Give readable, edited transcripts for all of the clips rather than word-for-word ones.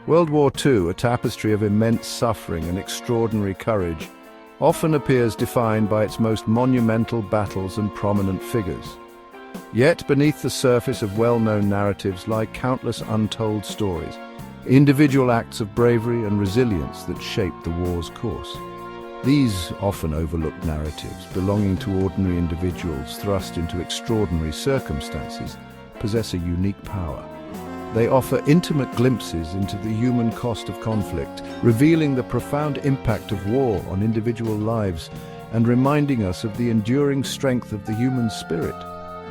World War II, a tapestry of immense suffering and extraordinary courage, often appears defined by its most monumental battles and prominent figures. Yet beneath the surface of well-known narratives lie countless untold stories, individual acts of bravery and resilience that shaped the war's course. These often overlooked narratives, belonging to ordinary individuals thrust into extraordinary circumstances, possess a unique power. They offer intimate glimpses into the human cost of conflict, revealing the profound impact of war on individual lives and reminding us of the enduring strength of the human spirit.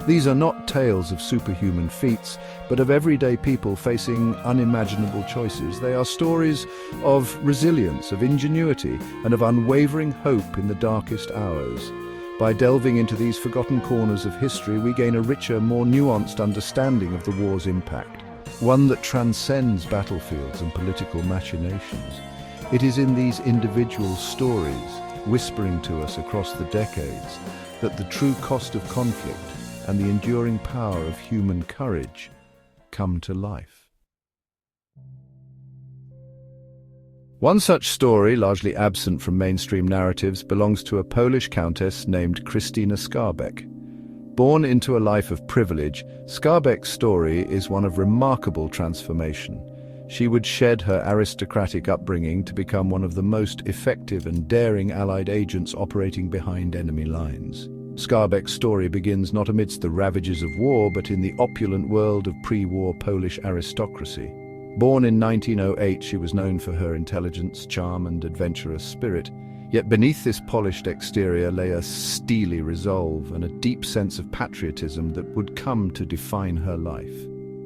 These are not tales of superhuman feats, but of everyday people facing unimaginable choices. They are stories of resilience, of ingenuity, and of unwavering hope in the darkest hours. By delving into these forgotten corners of history, we gain a richer, more nuanced understanding of the war's impact, one that transcends battlefields and political machinations. It is in these individual stories, whispering to us across the decades, that the true cost of conflict and the enduring power of human courage come to life. One such story, largely absent from mainstream narratives, belongs to a Polish countess named Krystyna Skarbek. Born into a life of privilege, Skarbek's story is one of remarkable transformation. She would shed her aristocratic upbringing to become one of the most effective and daring Allied agents operating behind enemy lines. Skarbek's story begins not amidst the ravages of war, but in the opulent world of pre-war Polish aristocracy. Born in 1908, she was known for her intelligence, charm, and adventurous spirit. Yet beneath this polished exterior lay a steely resolve and a deep sense of patriotism that would come to define her life.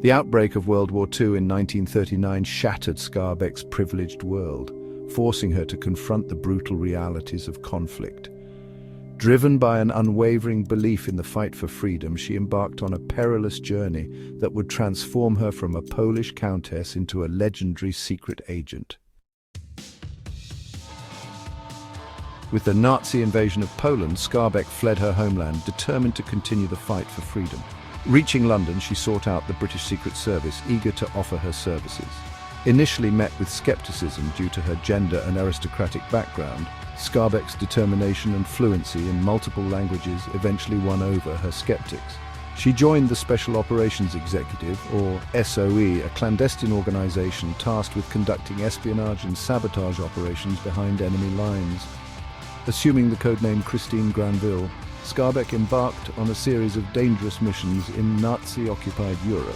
The outbreak of World War II in 1939 shattered Skarbek's privileged world, forcing her to confront the brutal realities of conflict. Driven by an unwavering belief in the fight for freedom, she embarked on a perilous journey that would transform her from a Polish countess into a legendary secret agent. With the Nazi invasion of Poland, Skarbek fled her homeland, determined to continue the fight for freedom. Reaching London, she sought out the British Secret Service, eager to offer her services. Initially met with skepticism due to her gender and aristocratic background, Skarbek's determination and fluency in multiple languages eventually won over her skeptics. She joined the Special Operations Executive, or SOE, a clandestine organization tasked with conducting espionage and sabotage operations behind enemy lines. Assuming the codename Christine Granville, Skarbek embarked on a series of dangerous missions in Nazi-occupied Europe.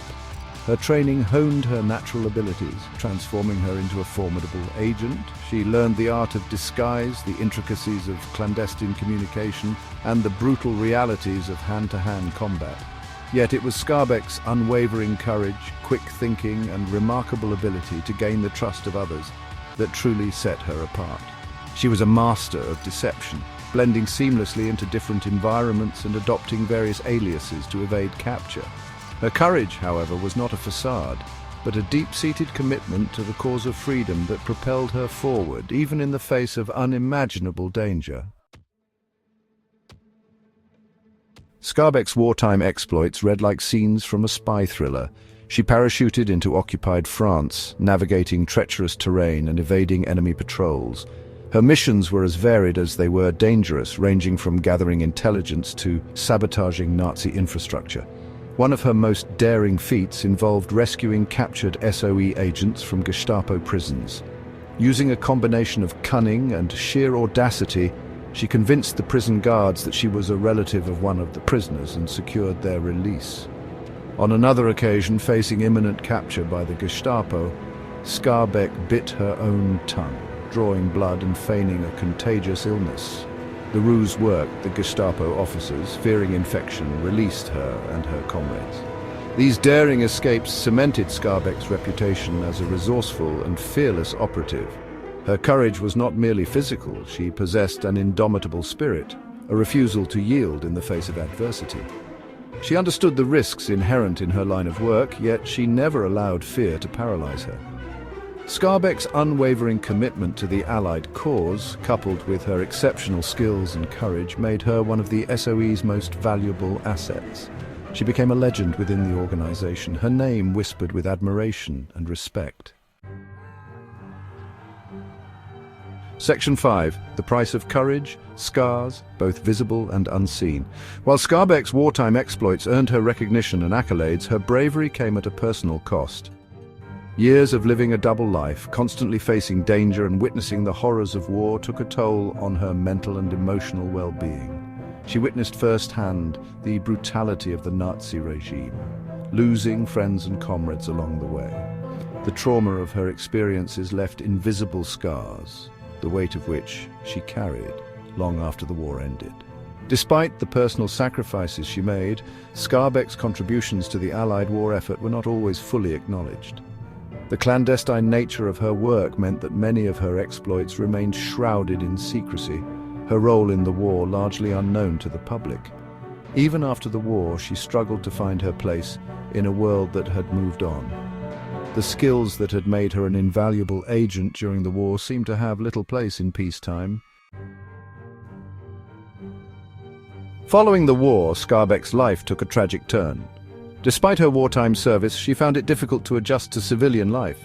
Her training honed her natural abilities, transforming her into a formidable agent. She learned the art of disguise, the intricacies of clandestine communication, and the brutal realities of hand-to-hand combat. Yet it was Skarbek's unwavering courage, quick thinking, and remarkable ability to gain the trust of others that truly set her apart. She was a master of deception, blending seamlessly into different environments and adopting various aliases to evade capture. Her courage, however, was not a facade, but a deep-seated commitment to the cause of freedom that propelled her forward, even in the face of unimaginable danger. Skarbek's wartime exploits read like scenes from a spy thriller. She parachuted into occupied France, navigating treacherous terrain and evading enemy patrols. Her missions were as varied as they were dangerous, ranging from gathering intelligence to sabotaging Nazi infrastructure. One of her most daring feats involved rescuing captured SOE agents from Gestapo prisons. Using a combination of cunning and sheer audacity, she convinced the prison guards that she was a relative of one of the prisoners and secured their release. On another occasion, facing imminent capture by the Gestapo, Skarbek bit her own tongue, drawing blood and feigning a contagious illness. The ruse worked. The Gestapo officers, fearing infection, released her and her comrades. These daring escapes cemented Skarbek's reputation as a resourceful and fearless operative. Her courage was not merely physical, she possessed an indomitable spirit, a refusal to yield in the face of adversity. She understood the risks inherent in her line of work, yet she never allowed fear to paralyze her. Skarbek's unwavering commitment to the Allied cause, coupled with her exceptional skills and courage, made her one of the SOE's most valuable assets. She became a legend within the organization, her name whispered with admiration and respect. Section 5. The price of courage, scars, both visible and unseen. While Skarbek's wartime exploits earned her recognition and accolades, her bravery came at a personal cost. Years of living a double life, constantly facing danger and witnessing the horrors of war, took a toll on her mental and emotional well-being. She witnessed firsthand the brutality of the Nazi regime, losing friends and comrades along the way. The trauma of her experiences left invisible scars, the weight of which she carried long after the war ended. Despite the personal sacrifices she made, Skarbek's contributions to the Allied war effort were not always fully acknowledged. The clandestine nature of her work meant that many of her exploits remained shrouded in secrecy, her role in the war largely unknown to the public. Even after the war, she struggled to find her place in a world that had moved on. The skills that had made her an invaluable agent during the war seemed to have little place in peacetime. Following the war, Skarbek's life took a tragic turn. Despite her wartime service, she found it difficult to adjust to civilian life.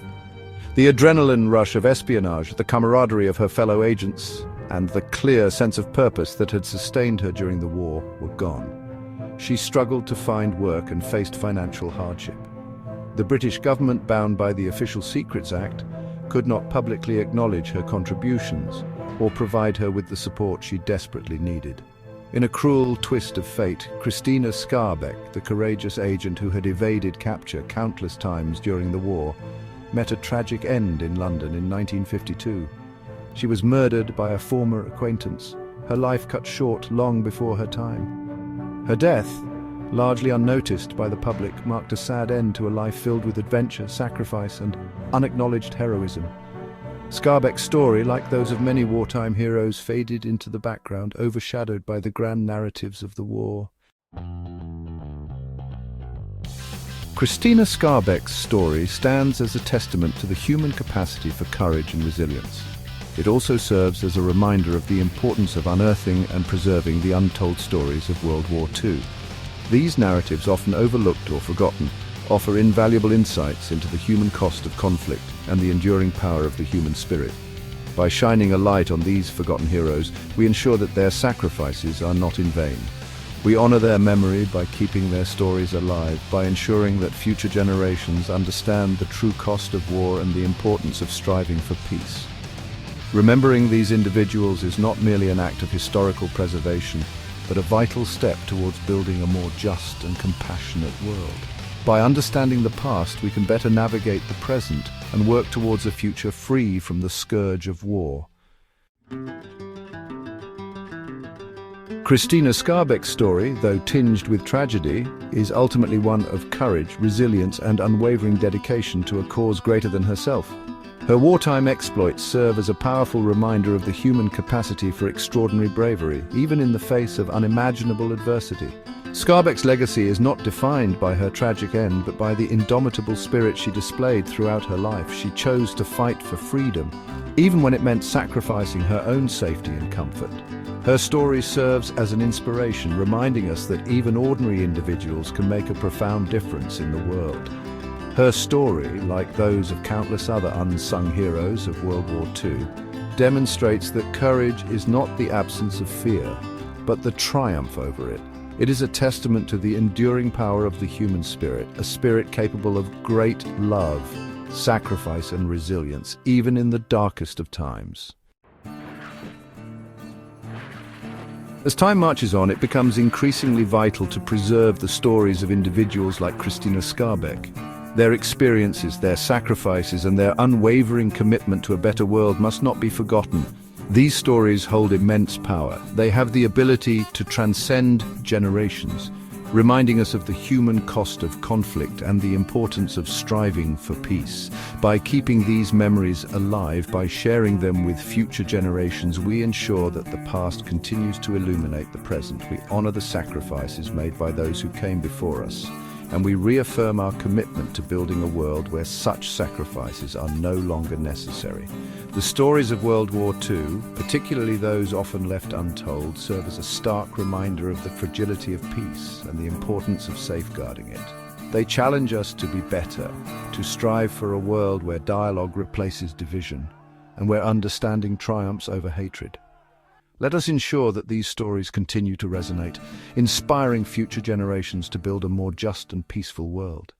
The adrenaline rush of espionage, the camaraderie of her fellow agents, and the clear sense of purpose that had sustained her during the war were gone. She struggled to find work and faced financial hardship. The British government, bound by the Official Secrets Act, could not publicly acknowledge her contributions or provide her with the support she desperately needed. In a cruel twist of fate, Christina Skarbek, the courageous agent who had evaded capture countless times during the war, met a tragic end in London in 1952. She was murdered by a former acquaintance, her life cut short long before her time. Her death, largely unnoticed by the public, marked a sad end to a life filled with adventure, sacrifice, and unacknowledged heroism. Skarbek's story, like those of many wartime heroes, faded into the background, overshadowed by the grand narratives of the war. Christina Skarbek's story stands as a testament to the human capacity for courage and resilience. It also serves as a reminder of the importance of unearthing and preserving the untold stories of World War II. These narratives, often overlooked or forgotten, offer invaluable insights into the human cost of conflict and the enduring power of the human spirit. By shining a light on these forgotten heroes, we ensure that their sacrifices are not in vain. We honor their memory by keeping their stories alive, by ensuring that future generations understand the true cost of war and the importance of striving for peace. Remembering these individuals is not merely an act of historical preservation, but a vital step towards building a more just and compassionate world. By understanding the past, we can better navigate the present and work towards a future free from the scourge of war. Christina Skarbek's story, though tinged with tragedy, is ultimately one of courage, resilience, and unwavering dedication to a cause greater than herself. Her wartime exploits serve as a powerful reminder of the human capacity for extraordinary bravery, even in the face of unimaginable adversity. Skarbek's legacy is not defined by her tragic end, but by the indomitable spirit she displayed throughout her life. She chose to fight for freedom, even when it meant sacrificing her own safety and comfort. Her story serves as an inspiration, reminding us that even ordinary individuals can make a profound difference in the world. Her story, like those of countless other unsung heroes of World War II, demonstrates that courage is not the absence of fear, but the triumph over it. It is a testament to the enduring power of the human spirit, a spirit capable of great love, sacrifice, and resilience, even in the darkest of times. As time marches on, it becomes increasingly vital to preserve the stories of individuals like Christina Skarbek. Their experiences, their sacrifices, and their unwavering commitment to a better world must not be forgotten. These stories hold immense power. They have the ability to transcend generations, reminding us of the human cost of conflict and the importance of striving for peace. By keeping these memories alive, by sharing them with future generations, we ensure that the past continues to illuminate the present. We honor the sacrifices made by those who came before us, and we reaffirm our commitment to building a world where such sacrifices are no longer necessary. The stories of World War II, particularly those often left untold, serve as a stark reminder of the fragility of peace and the importance of safeguarding it. They challenge us to be better, to strive for a world where dialogue replaces division, and where understanding triumphs over hatred. Let us ensure that these stories continue to resonate, inspiring future generations to build a more just and peaceful world.